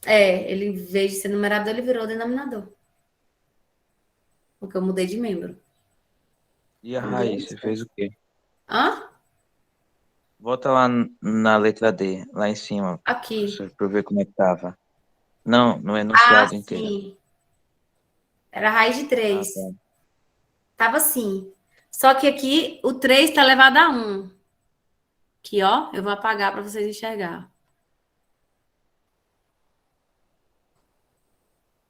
É, ele, em vez de ser numerador, ele virou denominador. Porque eu mudei de membro. E a raiz, você fez o quê? Hã? Volta lá na letra D, lá em cima, Aqui. professor, pra eu ver como é que tava. Não, no enunciado inteiro. Sim. Era a raiz de Ah, 3. tá. Tava assim. Só que aqui o 3 está elevado a 1. Aqui, ó. Eu vou apagar para vocês enxergar.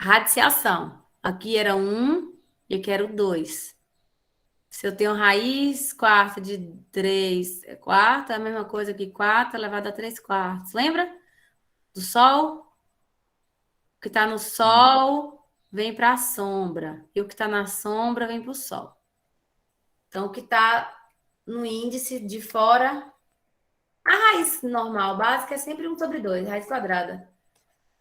Radiciação. Aqui era 1 e aqui era o 2. Se eu tenho raiz quarta de 3 é quarta, é a mesma coisa que 4 elevado a 3 quartos. Lembra? Do Sol? O que está no Sol vem para a sombra. E o que está na sombra vem para o Sol. Então, o que está no índice de fora A raiz normal, básica, é sempre 1/2, raiz quadrada.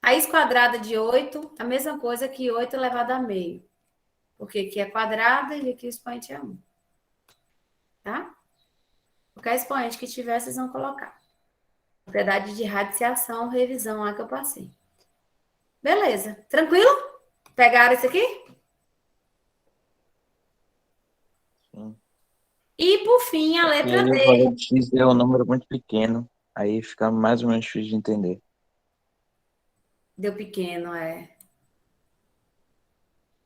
Raiz quadrada de 8, a mesma coisa que 8 elevado a meio. Porque aqui é quadrada e aqui o expoente é 1. Tá? Qualquer expoente que tiver, vocês vão colocar. Propriedade de radiciação, revisão lá que eu passei. Beleza. Tranquilo? Pegaram isso aqui? Sim. E, por fim, a E letra aí o D. valor de x é um número muito pequeno. Aí fica mais ou menos difícil de entender. Deu pequeno, é.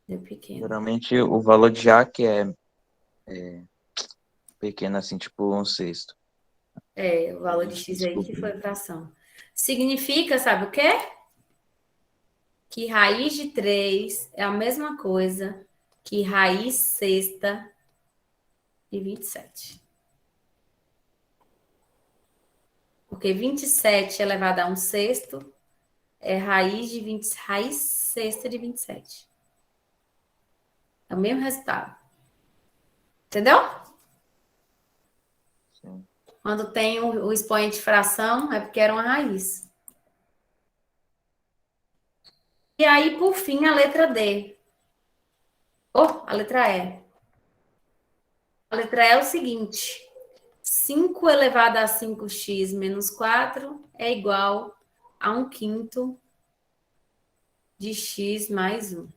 Deu pequeno. Geralmente o valor de A que é pequeno, assim, tipo 1/6. É, o valor de x aí que foi fração. Significa, sabe o quê? Que raiz de 3 é a mesma coisa que raiz sexta de 27. Porque 27 elevado a 1/6 é raiz sexta de 27. É o mesmo resultado. Entendeu? Sim. Quando tem o expoente de fração, é porque era uma raiz. E aí, por fim, a letra D. A letra E. A letra E é o seguinte: 5 elevado a 5x menos 4 é igual a 1/5 de x mais 1.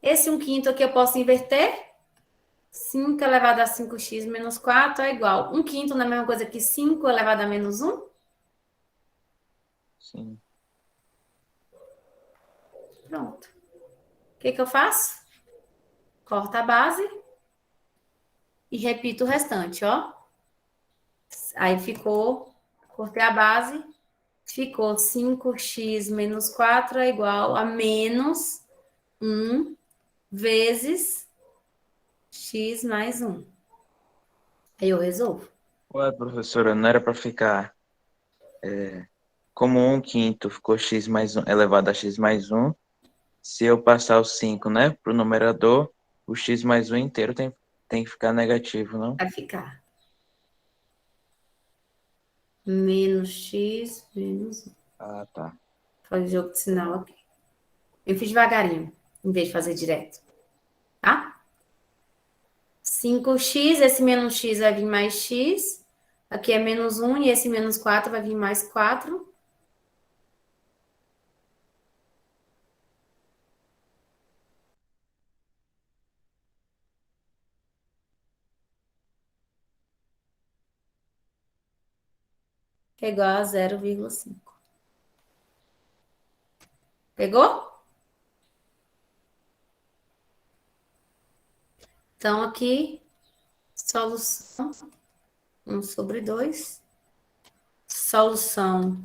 Esse 1/5 aqui eu posso inverter. 5 elevado a 5x menos 4 é igual. 1/5 não é a mesma coisa que 5 elevado a menos 1? Sim. Pronto. O que eu faço? Corto a base e repito o restante, ó. Aí ficou, cortei a base, ficou 5x menos 4 é igual a menos 1 vezes x mais 1. Aí eu resolvo. Ué, professora, não era para ficar como 1/5 ficou x mais 1 elevado a x mais 1. Se eu passar o 5, né, para o numerador, o x mais 1 inteiro tem que ficar negativo, não? Vai ficar menos x menos 1. Ah, tá. Faz o jogo de sinal aqui. Eu fiz devagarinho, em vez de fazer direto. Tá? 5x, esse menos x vai vir mais x. Aqui é menos 1 e esse menos 4 vai vir mais 4. Que é igual a 0,5. Pegou? Então, aqui, solução 1/2. Solução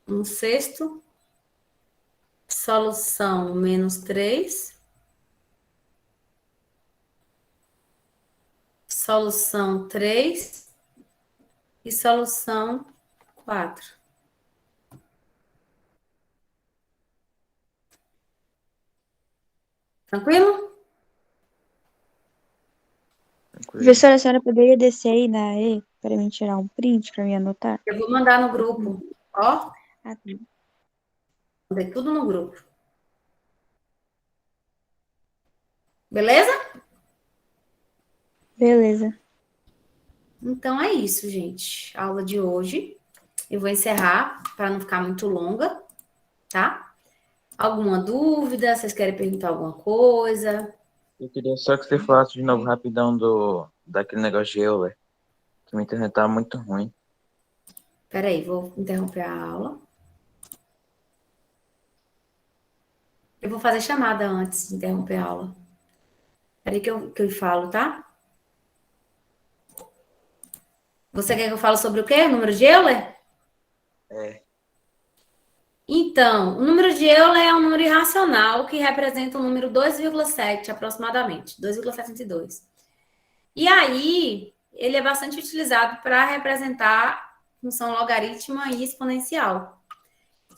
1/6. Solução menos 3. Solução 3. E solução 4. Tranquilo? Tranquilo. Professora, a senhora poderia descer aí na E para mim tirar um print para me anotar? Eu vou mandar no grupo. Ó, Ah, tá. mandei tudo no grupo. Beleza? Beleza. Então é isso, gente. A aula de hoje. Eu vou encerrar para não ficar muito longa, tá? Alguma dúvida? Vocês querem perguntar alguma coisa? Eu queria só que você falasse de novo rapidão daquele negócio de Euler, que minha internet tá muito ruim. Peraí, vou interromper a aula. Eu vou fazer chamada antes de interromper a aula. Peraí que eu falo, tá? Você quer que eu fale sobre o quê? O número de Euler? É. Então, o número de Euler é um número irracional que representa o número 2,7 aproximadamente, 2,72. E aí, ele é bastante utilizado para representar função logarítmica e exponencial.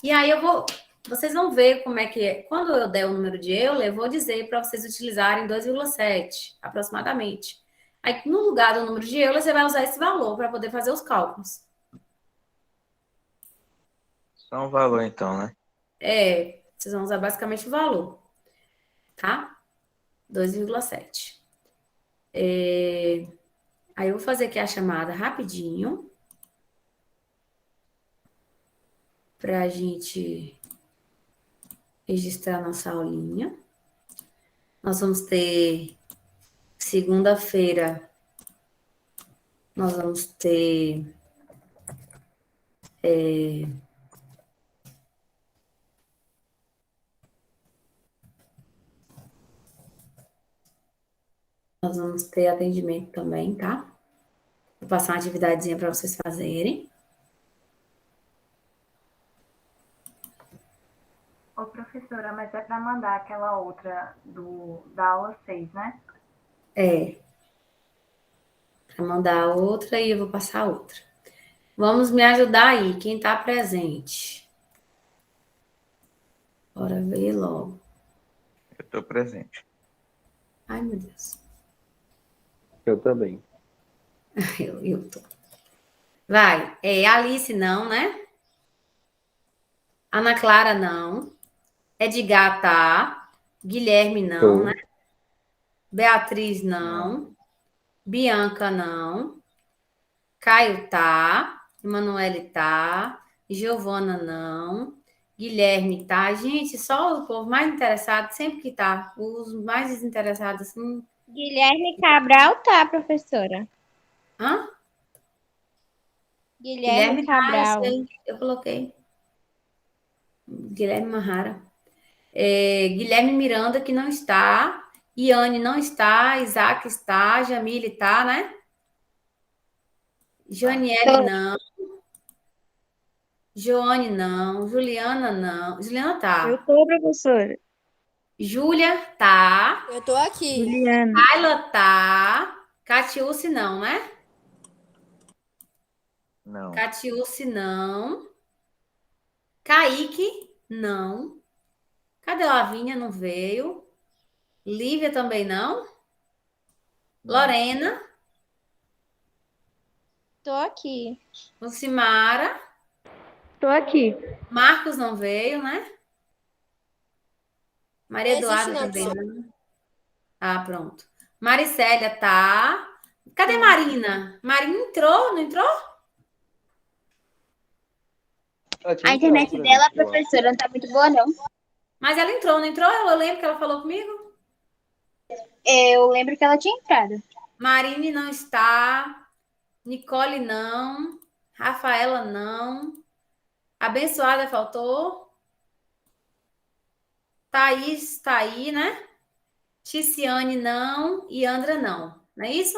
E aí vocês vão ver como é que é. Quando eu der o número de Euler, eu vou dizer para vocês utilizarem 2,7 aproximadamente. Aí, no lugar do número de Euler, você vai usar esse valor para poder fazer os cálculos. Só um valor, então, né? Vocês vão usar basicamente o valor, tá? 2,7. Aí eu vou fazer aqui a chamada rapidinho para a gente registrar nossa aulinha. Nós vamos ter segunda-feira, nós vamos ter atendimento também, tá? Vou passar uma atividadezinha para vocês fazerem. Ô, professora, mas é para mandar aquela outra da aula 6, né? Para mandar a outra e eu vou passar a outra. Vamos me ajudar aí, quem está presente. Bora ver logo. Eu estou presente. Ai, meu Deus. Eu também. Eu tô. Vai. Alice, não, né? Ana Clara, não. Edgar, tá. Guilherme, não, Tô. né? Beatriz, não. Bianca, não. Caio, tá. Emanuele, tá. Giovana, não. Guilherme, tá. Gente, só o povo mais interessado, sempre que tá. Os mais desinteressados, assim. Guilherme Cabral tá, professora. Hã? Guilherme Tá, eu Cabral. sei. Eu coloquei. Guilherme Marrara. Guilherme Miranda, que não está. Iane não está. Isaac está. Jamile tá, né? Janiele, não. Joane, não. Juliana, não. Juliana tá. Eu tô, professora. Júlia, tá. Eu tô aqui. Juliana. Ayla, tá. Catiúce, não, né? Não. Catiúce, não. Kaique, não. Cadê a Lavínia? Não veio. Lívia também não. Lorena. Tô aqui. Lucimara. Tô aqui. Marcos não veio, né? Maria Não existe Eduarda não, também professora. não. Ah, pronto. Maricélia tá. Cadê Marina? Marina entrou, não entrou? A internet dela, professora, não tá muito boa, não. Mas ela entrou, não entrou? Eu lembro que ela falou comigo. Eu lembro que ela tinha entrado. Marine não está. Nicole não. Rafaela não. Abençoada faltou. Thaís tá aí, né? Ticiane não. E Andra não. Não é isso?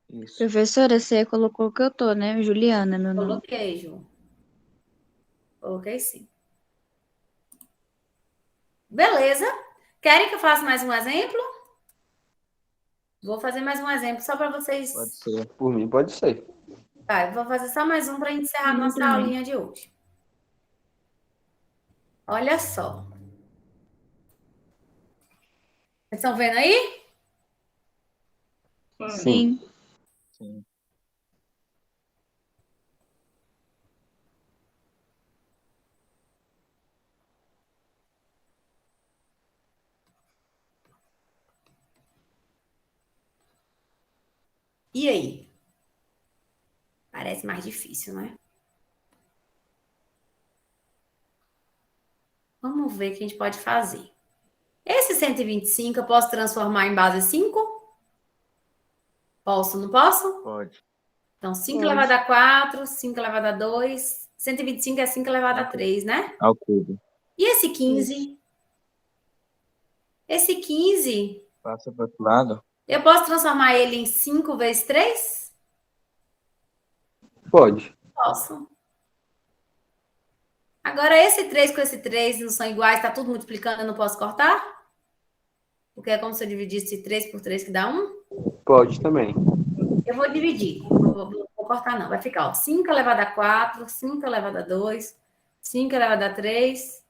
Isso. Professora, você colocou que eu tô, né? Juliana, meu nome. Coloquei, Ju. Coloquei sim. Beleza. Querem que eu faça mais um exemplo? Vou fazer mais um exemplo só para vocês. Pode ser. Por mim, pode ser. Tá, eu vou fazer só mais um para encerrar nossa aulinha de hoje. Olha só. Vocês estão vendo aí? Sim. Sim. E aí? Parece mais difícil, né? Vamos ver o que a gente pode fazer. Esse 125 eu posso transformar em base 5? Posso, não posso? Pode. Então, 5 elevado a 4, 5 elevado a 2. 125 é 5 elevado a 3, né? Ao cubo. E esse 15? Esse 15, Passa para outro lado. eu posso transformar ele em 5 vezes 3? Pode. Posso. Agora, esse 3 com esse 3 não são iguais, tá tudo multiplicando, eu não posso cortar? Porque é como se eu dividisse 3 por 3, que dá 1? Pode também. Eu vou dividir. Não vou cortar, não. Vai ficar, ó, 5 elevado a 4, 5 elevado a 2, 5 elevado a 3.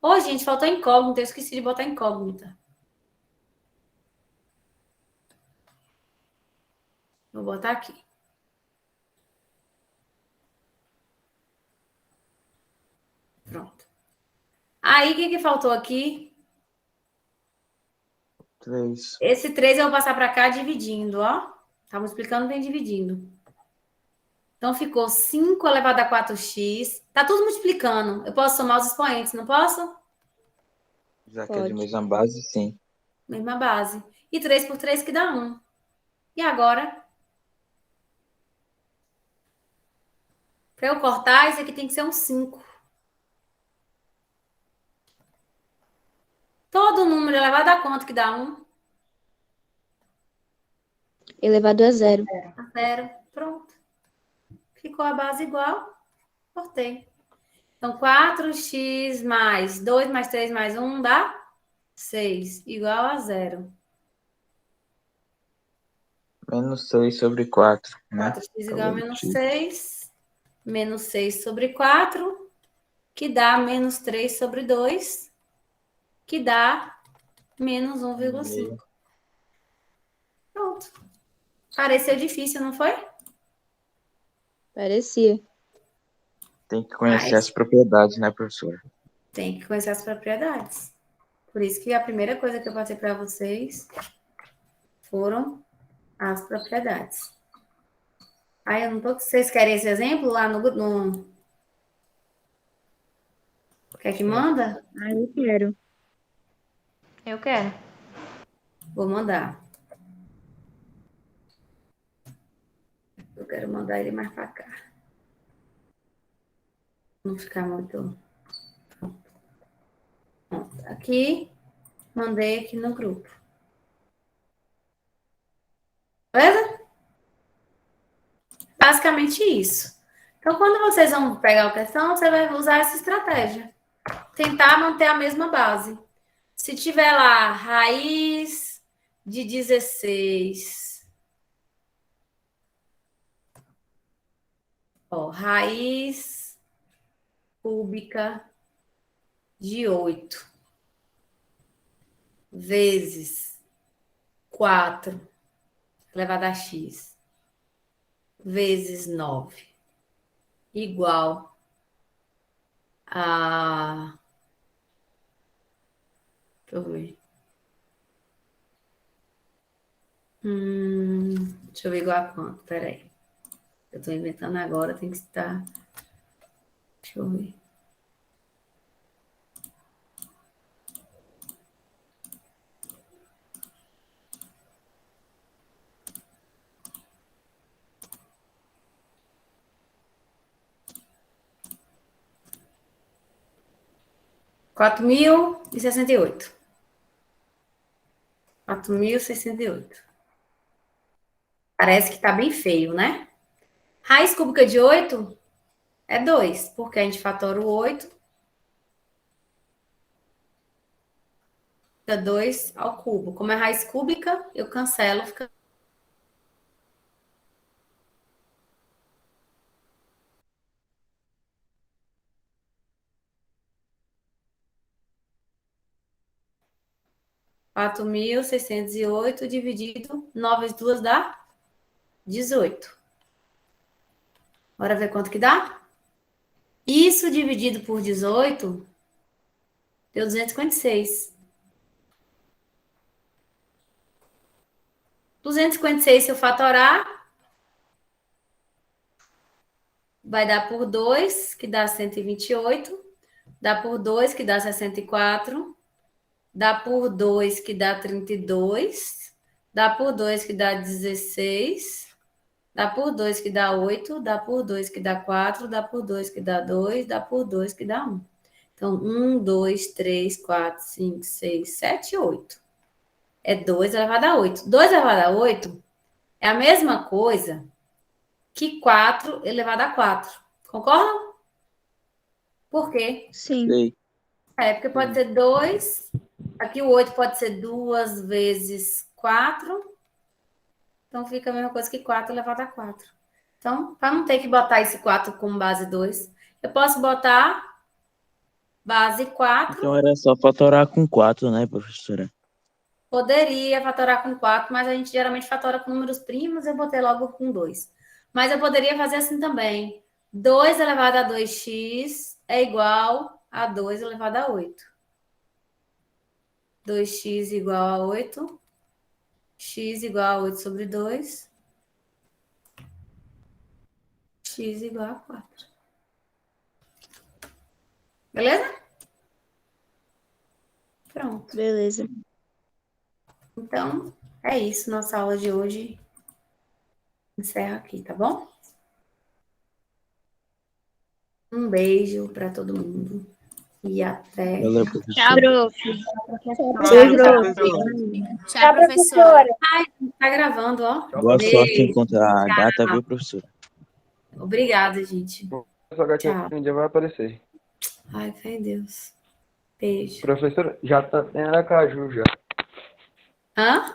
Ô, gente, faltou incógnita. Eu esqueci de botar incógnita. Vou botar aqui. Pronto. Aí, o que faltou aqui? 3. Esse 3 eu vou passar para cá dividindo, ó. Tá multiplicando, vem dividindo. Então, ficou 5 elevado a 4x. Tá tudo multiplicando. Eu posso somar os expoentes, não posso? Já que é de Pode. mesma base, sim. Mesma base. E 3 por 3 que dá 1. E agora? Para eu cortar, isso aqui tem que ser um 5. Todo número elevado a quanto que dá 1? Elevado a 0. A 0. Pronto. Ficou a base igual. Cortei. Então, 4x mais 2 mais 3 mais 1 dá 6. Igual a 0. Menos 6 sobre 4, né? 4x igual a menos 6. Menos 6 sobre 4. Que dá menos 3 sobre 2. Que dá menos 1,5. Pronto. Pareceu difícil, não foi? Parecia. Tem que conhecer Mas as propriedades, né, professor? tem que conhecer as propriedades. Por isso que a primeira coisa que eu passei para vocês foram as propriedades. Aí eu não tô. Vocês querem esse exemplo lá no... Quer que manda? Ah, eu quero. Eu quero. Vou mandar. Eu quero mandar ele mais para cá. Não ficar muito. Pronto. Aqui, mandei aqui no grupo. Beleza? Basicamente isso. Então, quando vocês vão pegar a questão, você vai usar essa estratégia. Tentar manter a mesma base. Se tiver lá raiz de 16. Ó, raiz cúbica de 8 vezes 4 elevado a x vezes 9 igual a... Deixa eu ver. Deixa eu ver igual a quanto, peraí. Eu tô inventando agora, tem que estar... Deixa eu ver. Quatro mil e 68. 4.068. Parece que tá bem feio, né? Raiz cúbica de 8 é 2, porque a gente fatora o 8. Fica 2 ao cubo. Como é raiz cúbica, eu cancelo, fica... Quatro mil seiscentos e oito dividido 9 vezes 2 dá 18. Bora ver quanto que dá? Isso dividido por 18 deu 256. 256, se eu fatorar, vai dar por 2, que dá 128. Dá por 2, que dá 64. Dá por 2, que dá 32. Dá por 2, que dá 16. Dá por 2, que dá 8. Dá por 2, que dá 4. Dá por 2, que dá 2. Dá por 2, que dá 1. Então, 1, 2, 3, 4, 5, 6, 7, 8. É 2 elevado a 8. 2 elevado a 8 é a mesma coisa que 4 elevado a 4. Concordam? Por quê? Sim. Sei. Porque pode ser 2. Aqui o 8 pode ser 2 vezes 4. Então fica a mesma coisa que 4 elevado a 4. Então, para não ter que botar esse 4 como base 2, eu posso botar base 4. Então era só fatorar com 4, né, professora? Poderia fatorar com 4, mas a gente geralmente fatora com números primos, eu botei logo com 2. Mas eu poderia fazer assim também. 2 elevado a 2x é igual a 2 elevado a 8. 2x igual a 8. X igual a 8 sobre 2. X igual a 4. Beleza? Pronto. Beleza. Então, é isso. Nossa aula de hoje encerra aqui, tá bom? Um beijo para todo mundo. E até. Valeu, professor. Tchau, prof. Tchau, professor. Tchau, professora. Tá gravando, ó. Boa Beijo. sorte em encontrar a gata, viu, professora? Obrigada, gente. Essa gatinha Tchau. um dia vai aparecer. Ai, fé em Deus. Beijo. Professora, já tá em Aracaju já. Hã?